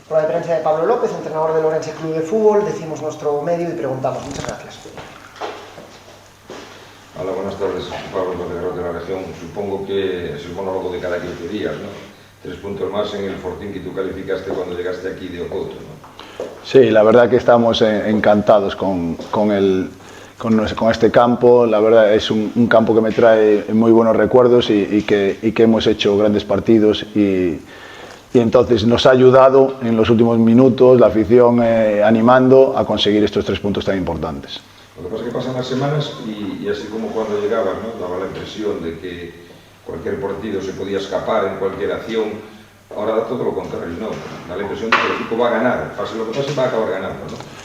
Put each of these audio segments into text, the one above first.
Rueda de prensa de Pablo López, entrenador del Ourense Club de Fútbol. Decimos nuestro medio y preguntamos. Muchas gracias. Hola, buenas tardes. Pablo López de la región. Supongo que es el monólogo de cada 15 días, ¿no? 3 puntos más en el Fortín que tú calificaste cuando llegaste aquí de Ocouto, ¿no? Sí, la verdad que estamos encantados con este campo. La verdad es un campo que me trae muy buenos recuerdos y que hemos hecho grandes partidos y entonces nos ha ayudado en los últimos minutos la afición animando a conseguir estos 3 puntos tan importantes. Lo que pasa es que pasan las semanas y así como cuando llegabas, ¿no? Daba la impresión de que cualquier partido se podía escapar en cualquier acción. Ahora da todo lo contrario, ¿no? Da la impresión de que el equipo va a ganar, pase lo que pase, va a acabar ganando, ¿no?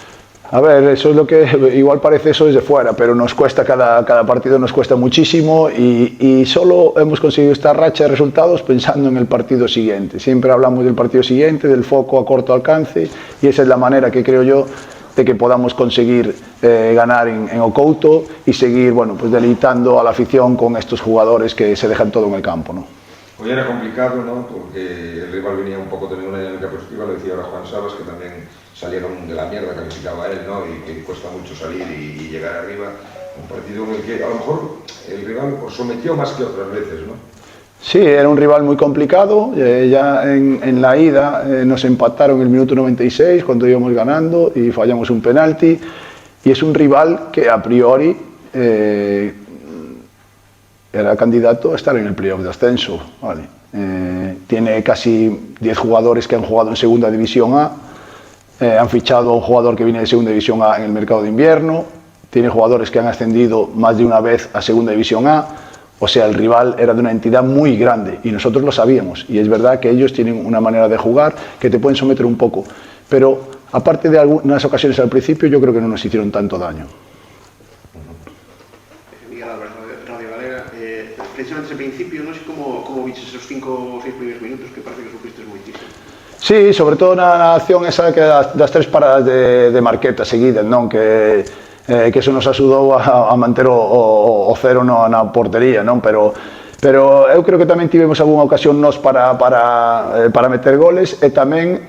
A ver, eso es lo que igual parece eso desde fuera, pero nos cuesta cada partido, nos cuesta muchísimo y solo hemos conseguido esta racha de resultados pensando en el partido siguiente. Siempre hablamos del partido siguiente, del foco a corto alcance, y esa es la manera que creo yo de que podamos conseguir ganar en Ocouto y seguir, bueno, pues deleitando a la afición con estos jugadores que se dejan todo en el campo, ¿no? Hoy era complicado, ¿no? Porque el rival venía un poco teniendo una dinámica positiva, lo decía ahora Juan Sabas, que también salieron de la mierda, calificaba él, ¿no? Y que cuesta mucho salir y llegar arriba. Un partido en el que a lo mejor el rival os sometió más que otras veces, ¿no? Sí, era un rival muy complicado. Ya en la ida nos empataron en el minuto 96 cuando íbamos ganando y fallamos un penalti. Y es un rival que a priori era candidato a estar en el playoff de ascenso, ¿vale? Tiene casi 10 jugadores que han jugado en Segunda División A, han fichado a un jugador que viene de Segunda División A en el mercado de invierno, tiene jugadores que han ascendido más de una vez a Segunda División A, o sea, el rival era de una entidad muy grande y nosotros lo sabíamos, y es verdad que ellos tienen una manera de jugar que te pueden someter un poco, pero aparte de algunas ocasiones al principio, yo creo que no nos hicieron tanto daño. Precisamente ese principio, non sei como viches esos 5 ou 6 primeiros minutos que parece que sufristes moitísimo. Sí, sobre todo na acción esa que das 3 paradas de Marqueta seguidas, non? Que eso nos axudou a manter o cero na portería, non? Pero eu creo que tamén tivemos algunha ocasión nós para meter goles e tamén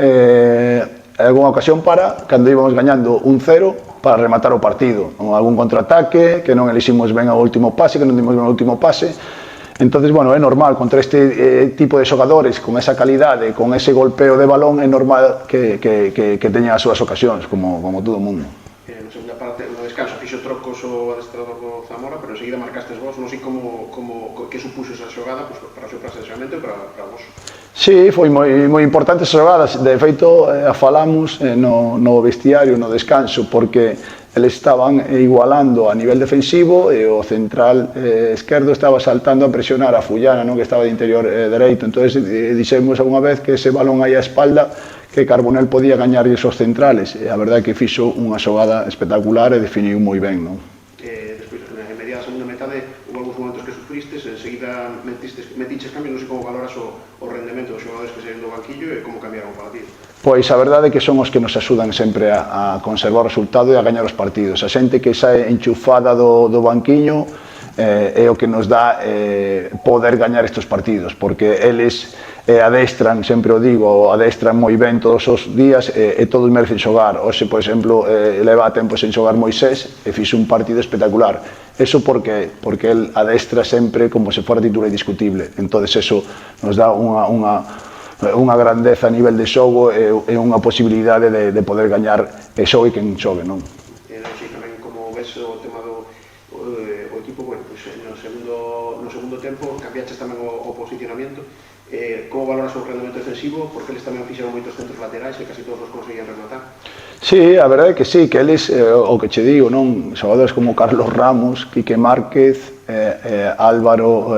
algunha ocasión cando íbamos gañando 1-0 para rematar o partido, algún contraataque, que non eliximos ben o último pase, que non dimos ben o último pase. Entonces, bueno, é normal, contra este tipo de xogadores, con esa calidade, con ese golpeo de balón, é normal que teña as súas ocasións, como todo o mundo. Na segunda parte, no descanso, fixo trocos o adestrador do Zamora, pero enseguida marcastes vos, non sei que supuxo esa xogada para o seu procesamiento e para vos. Sí, foi moi importante esa xogada. De feito, falamos no vestiario, no descanso, porque eles estaban igualando a nivel defensivo e o central esquerdo estaba saltando a presionar a Fullana, non? Que estaba de interior dereito. Entón, dixemos algunha vez que ese balón aí á espalda que Carbonell podía gañar esos centrales. E a verdade é que fixo unha xogada espectacular e definiu moi ben, non? Despois, en media da segunda metade, houve algúns momentos que sufristes, enseguida metiches cambios, non sei como valoras o rendemento dos xogadores que saíron do banquillo e como cambiaron para ti. Pois a verdade é que son os que nos axudan sempre a conservar o resultado e a gañar os partidos. A xente que sae enchufada do banquiño é o que nos dá poder gañar estes partidos, porque eles adestran, sempre o digo, adestran moi ben todos os días e todos merecen xogar. Hoxe, por exemplo, leva tempo sen xogar Moisés e fixe un partido espectacular. Eso porque el adestra sempre como se fora titular indiscutible. Entón, eso nos dá unha grandeza a nivel de xogo e unha posibilidade de poder gañar xogue quen xogue, non? Non sei tamén como ves o tema do equipo, bueno, pues no segundo tempo cambiaches tamén o posicionamento. Como valoras o rendemento defensivo? Porque eles tamén fixeron moitos centros laterais e casi todos os conseguían rematar. Sí, a verdade é que sí, que eles, o que che digo, non? Xogadores como Carlos Ramos, Quique Márquez, Álvaro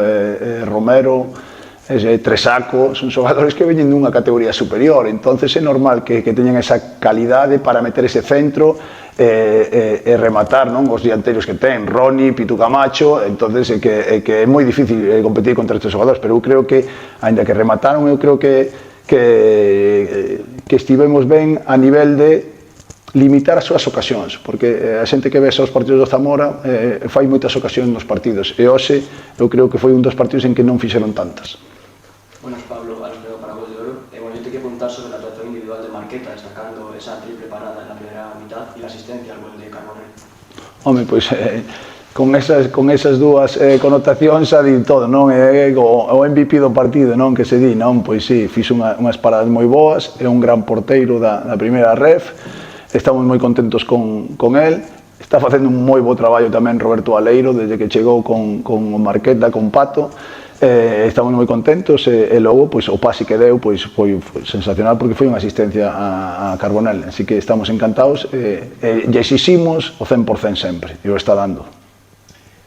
Romero, Tresaco, son xogadores que veñen dunha categoría superior, entonces é normal que teñan esa calidade para meter ese centro e rematar, non? Os dianteiros que ten, Roni, Pitu Camacho, entonces que é moi difícil competir contra estes xogadores, pero eu creo que, ainda que remataron, eu creo que estivemos ben a nivel de limitar as súas ocasións, porque a xente que ve os partidos do Zamora fai moitas ocasións nos partidos, e hoxe eu creo que foi un dos partidos en que non fixeron tantas. Buenas, Pablo, Alfredo para Voz de Oro. Bueno, yo te quiero preguntar sobre la actuación individual de Marqueta. favorita, destacando esa triple parada en la primera mitad y la asistencia al gol de Carbonell. Home, pois con esas dúas connotacións xa di todo, non? É o MVP do partido, non? Que se di, non? Pois sí, fixo unhas paradas moi boas, é un gran porteiro da primeira ref, estamos moi contentos con el, está facendo un moi bo traballo tamén Roberto Aleiro, desde que chegou con o Marqueta, con Pato, estamos moi contentos e logo pois, o pase que deu pois, foi sensacional porque foi unha asistencia a Carbonell, así que estamos encantados e exiximos o 100% sempre, e o está dando.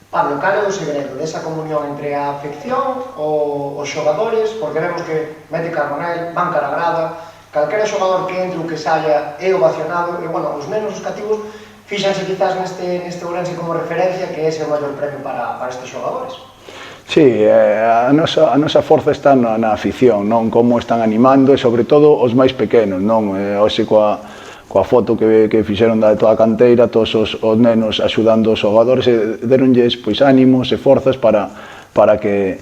Pablo, cal é o segredo desa comunión entre a afección os xogadores, porque vemos que mete Carbonell, van cara a grada, calquera xogador que entre ou que saia é ovacionado, e, bueno, os nenos, os cativos, fíxanse quizás neste Ourense como referencia que ese é o maior premio para estes xogadores. Sí, a nosa forza está na afición, non? Como están animando e, sobre todo, os máis pequenos, non? Hoxe coa foto que fixeron da toda a canteira, todos os nenos axudando os xogadores, deronlles pois ánimos e forzas para que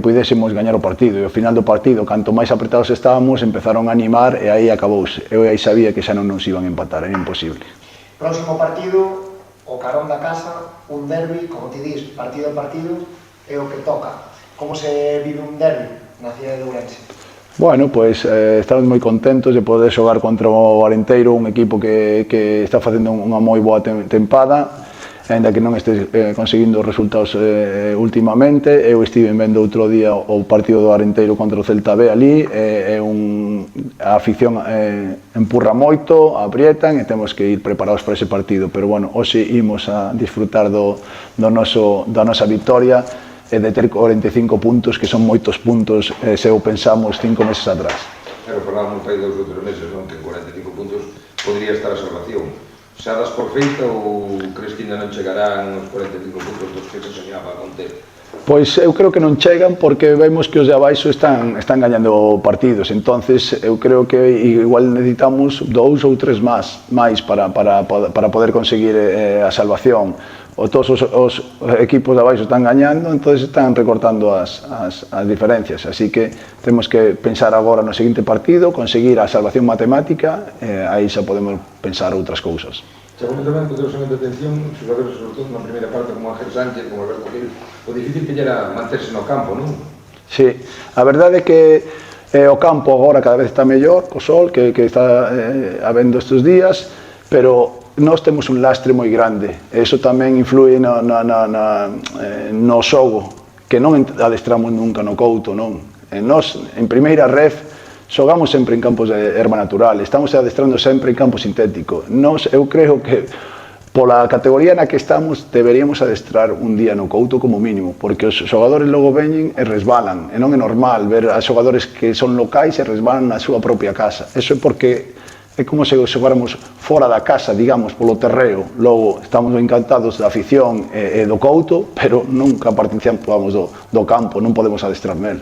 pudésemos gañar o partido. E ao final do partido, canto máis apretados estábamos, empezaron a animar e aí acabouse. Eu aí sabía que xa non nos iban a empatar, era imposible. Próximo partido, o carón da casa, un derbi, como ti dis, partido a partido, é o que toca. Como se vive un derbi na cidade de Ourense? Bueno, pois estamos moi contentos de poder xogar contra o Arenteiro, un equipo que está facendo unha moi boa tempada, ainda que non este conseguindo resultados últimamente. Eu estive vendo outro día o partido do Arenteiro contra o Celta B ali, a afición empurra moito, aprietan e temos que ir preparados para ese partido, pero bueno, hoxe imos a disfrutar da nosa victoria e de ter 45 puntos, que son moitos puntos se o pensamos 5 meses atrás. Pero falábamos aí 2 ou 3 meses, non? Que en 45 puntos podría estar a salvación. Xa das por feita ou crees que ainda non chegarán os 45 puntos dos que se soñaba non ter? Pois eu creo que non chegan porque vemos que os de abaixo están gañando partidos, entonces eu creo que igual necesitamos 2 ou 3 máis para poder conseguir a salvación. Todos os equipos de abaixo están gañando, entonces están recortando as diferencias, así que temos que pensar agora no seguinte partido, conseguir a salvación matemática, aí xa podemos pensar outras cousas. Chamou tamén poderosamente atención, xogadores, sobre todo na primeira parte, como Ángel Sánchez, como Alberto Gil, o difícil que era manterse no campo, non? Sí, a verdade é que o campo agora cada vez está mellor, co sol, que está habendo estes días, pero nós temos un lastre moi grande, e iso tamén influe no xogo, que non adestramos nunca no Couto, non? Nós, en primeira ref, xogamos sempre en campos de herba natural, estamos adestrando sempre en campo sintético. Eu creo que pola categoría na que estamos deberíamos adestrar un día no Couto como mínimo, porque os xogadores logo veñen e resbalan, e non é normal ver a xogadores que son locais e resbalan na súa propia casa. Eso é porque é como se xogáramos fora da casa, digamos, polo terreo. Logo, estamos encantados da afición e do Couto, pero nunca participamos do campo, non podemos adestrar nel.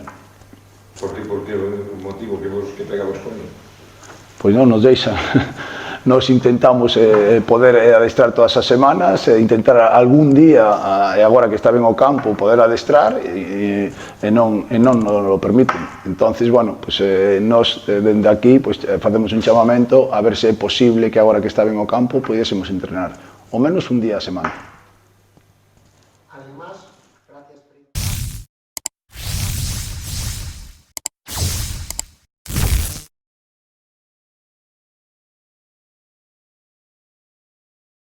Por que o motivo que pegamos con ele? Pois non nos deixan. Nos intentamos poder adestrar todas as semanas, intentar algún día, e agora que está ben o campo, poder adestrar, e non nos lo permiten. Entonces, bueno, pues, nos, dende aquí, pues, facemos un chamamento a ver se é posible que agora que está ben o campo, pudésemos entrenar, ao menos un día a semana.